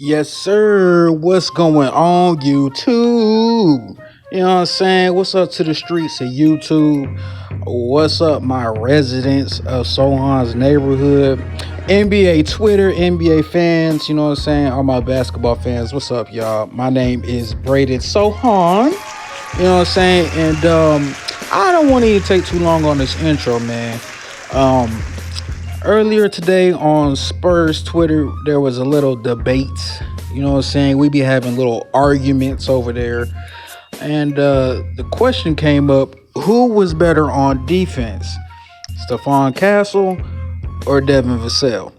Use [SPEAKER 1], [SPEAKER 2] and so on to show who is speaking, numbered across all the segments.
[SPEAKER 1] Yes, sir. What's going on, YouTube? You know what I'm saying? What's up to the streets of YouTube? What's up, my residents of Sochan's neighborhood? NBA Twitter, NBA fans, you know what I'm saying? All my basketball fans, what's up, y'all? My name is BraidedSochan. You know what I'm saying? And I don't want to even take too long on this intro, man. Earlier today on Spurs Twitter, there was a little debate. You know what I'm saying? We be having little arguments over there. And the question came up, who was better on defense? Stephon Castle or Devin Vassell?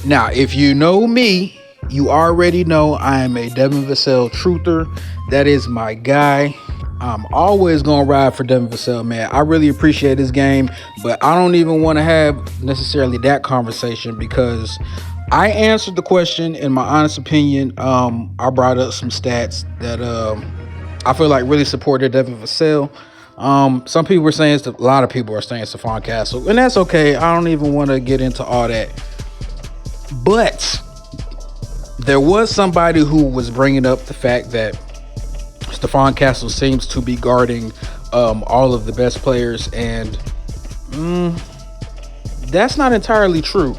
[SPEAKER 1] Now, if you know me, you already know I am a Devin Vassell truther. That is my guy. I'm always gonna ride for Devin Vassell, man. I really appreciate his game, but I don't even want to have necessarily that conversation because I answered the question in my honest opinion. I brought up some stats that I feel like really supported Devin Vassell. Some people were saying, a lot of people are saying Stephon Castle, and that's okay. I don't even want to get into all that. But there was somebody who was bringing up the fact that Stephon Castle seems to be guarding all of the best players, and that's not entirely true.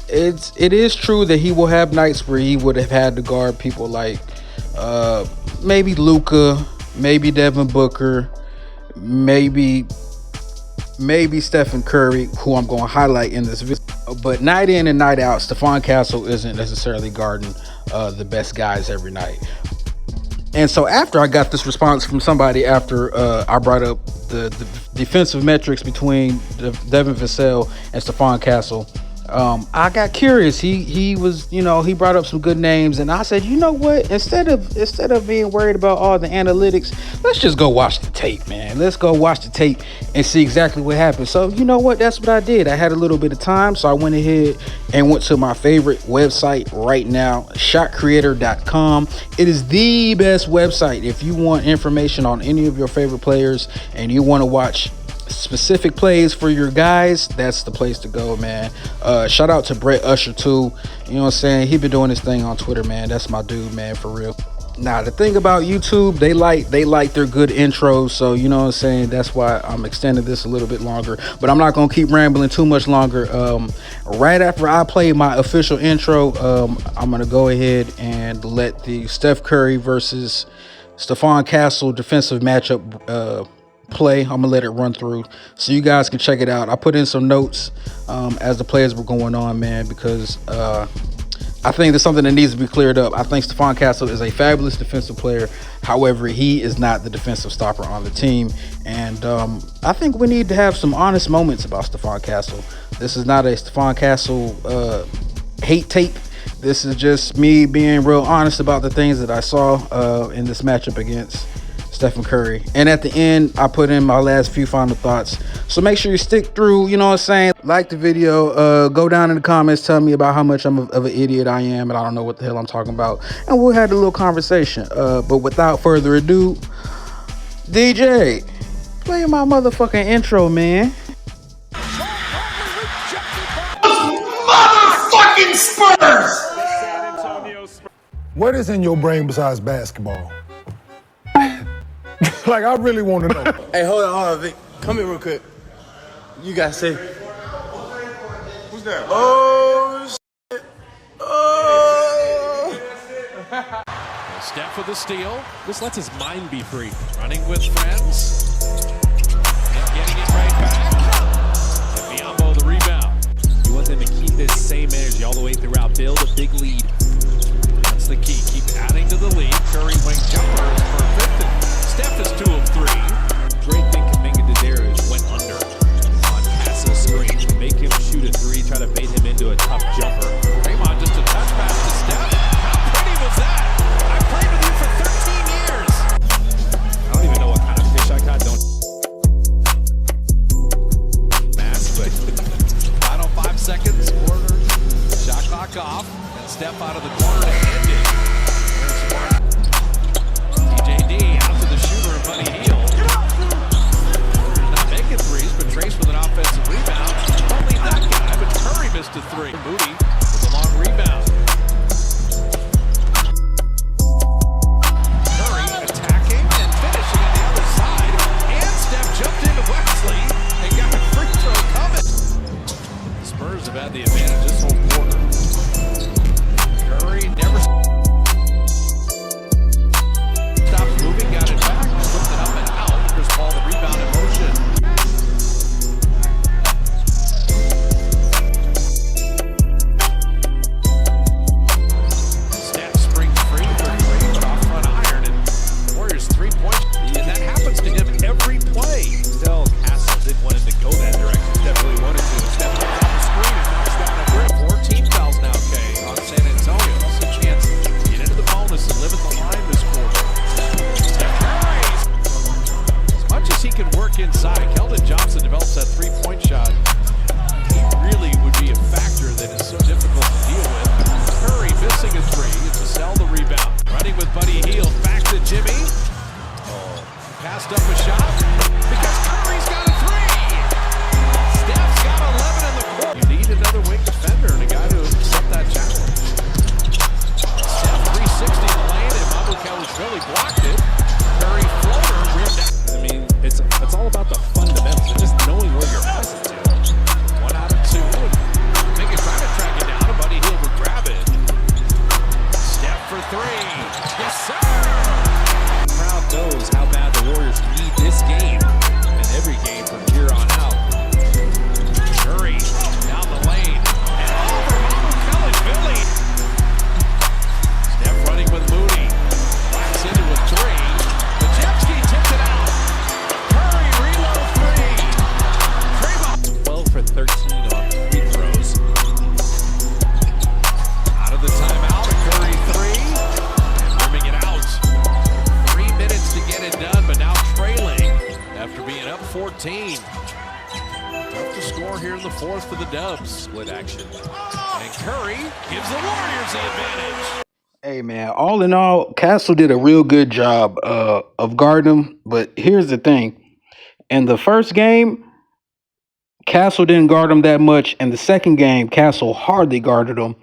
[SPEAKER 1] It is true that he will have nights where he would have had to guard people like maybe Luka, maybe Devin Booker, maybe Stephen Curry, who I'm going to highlight in this video. But night in and night out, Stephon Castle isn't necessarily guarding the best guys every night. And so after I got this response from somebody after I brought up the defensive metrics between Devin Vassell and Stephon Castle, I got curious. He was, you know, he brought up some good names, and I said, you know what? Instead of being worried about all the analytics, let's just go watch the tape, man. Let's go watch the tape and see exactly what happened. So you know what? That's what I did. I had a little bit of time, so I went ahead and went to my favorite website right now, shotcreator.com. It is the best website if you want information on any of your favorite players and you want to watch specific plays for your guys. That's the place to go, man. Shout out to Brett Usher too. You know what I'm saying? He been doing this thing on Twitter, man. That's my dude, man, for real. Now the thing about YouTube, they like their good intros, so you know what I'm saying, that's why I'm extending this a little bit longer, but I'm not gonna keep rambling too much longer. Right after I play my official intro, I'm gonna go ahead and let the Steph Curry versus Stephon Castle defensive matchup play. I'm gonna let it run through so you guys can check it out. I put in some notes as the plays were going on, man, because I think there's something that needs to be cleared up. I think Stephon Castle is a fabulous defensive player. However, he is not the defensive stopper on the team, and I think we need to have some honest moments about Stephon Castle. This is not a Stephon Castle hate tape. This is just me being real honest about the things that I saw in this matchup against Stephen Curry. And at the end, I put in my last few final thoughts. So make sure you stick through, you know what I'm saying? Like the video, go down in the comments, tell me about how much of an idiot I am and I don't know what the hell I'm talking about. And we'll have a little conversation. But without further ado, DJ, play my motherfucking intro, man.
[SPEAKER 2] Motherfucking Spurs!
[SPEAKER 3] What is in your brain besides basketball? Like, I really want to know.
[SPEAKER 4] Hey, hold on, Vic. Come here real quick. You got to say.
[SPEAKER 2] Who's that?
[SPEAKER 4] Oh, shit. Oh.
[SPEAKER 5] Steph with the steal. This lets his mind be free. Running with friends. And getting it right back. And Biombo the rebound. You want them to keep this same energy all the way throughout. Build a big lead. That's the key. Keep adding to the lead. Curry wing jumper is perfect. Steph is 2 of 3. Great thing Kaminga did there is went under on Castle's screen. Make him shoot a 3, try to bait him into a tough jumper. Draymond just a touch pass to Steph. How pretty was that? I played with you for 13 years. I don't even know what kind of fish I caught. Don't mask, but final 5 seconds. Quarter. Shot clock off. And Steph out of the corner to end it. TJD out to the shooter and Buddy Hield. Not making threes, but Trace with an offensive rebound. Only that guy, but Curry missed a 3. Moody with a long rebound. fourth for the Dubs. Split action. And Curry gives the Warriors the advantage.
[SPEAKER 1] Hey man, all in all, Castle did a real good job of guarding him. But here's the thing: in the first game, Castle didn't guard him that much. In the second game, Castle hardly guarded him.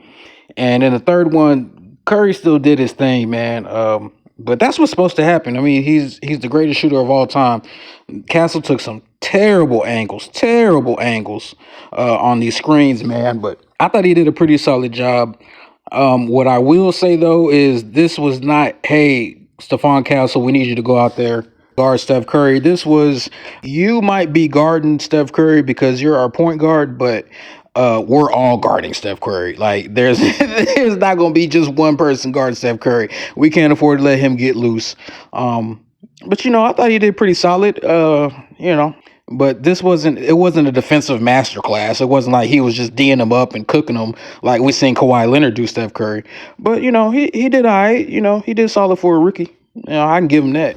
[SPEAKER 1] And in the third one, Curry still did his thing, man. But that's what's supposed to happen. I mean, he's the greatest shooter of all time. Castle took some terrible angles on these screens, man. But I thought he did a pretty solid job. What I will say though is this was not, hey, Stephon Castle, we need you to go out there guard Steph Curry. This was, you might be guarding Steph Curry because you're our point guard, but we're all guarding Steph Curry. Like there's there's not gonna be just one person guarding Steph Curry. We can't afford to let him get loose. But I thought he did pretty solid. But it wasn't a defensive masterclass. It wasn't like he was just D'ing them up and cooking them like we seen Kawhi Leonard do Steph Curry. But he did all right. He did solid for a rookie. I can give him that.